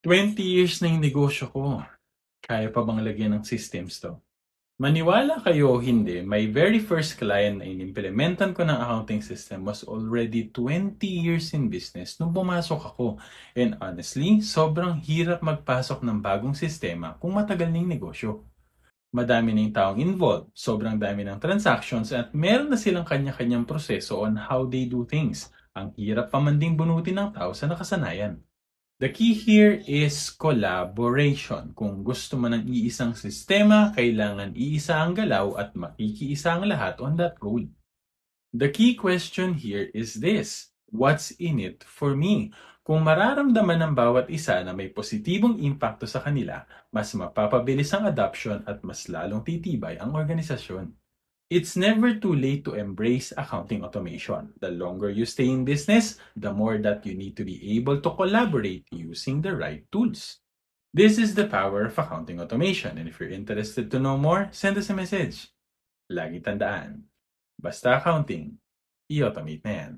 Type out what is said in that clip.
20 years na yung negosyo ko. Kaya pa bang lagyan ng systems 'to? Maniwala kayo o hindi, my very first client na inimplementan ko ng accounting system was already 20 years in business nung pumasok ako. And honestly, sobrang hirap magpasok ng bagong sistema kung matagal na yung negosyo. Madami na yung taong involved, sobrang dami ng transactions at meron na silang kanya-kanyang proseso on how they do things. Ang hirap pa man ding bunutin ng tao sa nakasanayan. The key here is collaboration. Kung gusto mo ng iisang sistema, kailangan iisa ang galaw at makikiisa ang lahat on that goal. The key question here is this: what's in it for me? Kung mararamdaman ng bawat isa na may positibong impacto sa kanila, mas mapapabilis ang adoption at mas lalong titibay ang organisasyon. It's never too late to embrace accounting automation. The longer you stay in business, the more that you need to be able to collaborate using the right tools. This is the power of accounting automation. And if you're interested to know more, send us a message. Lagi tandaan, basta accounting, i-automate na yan.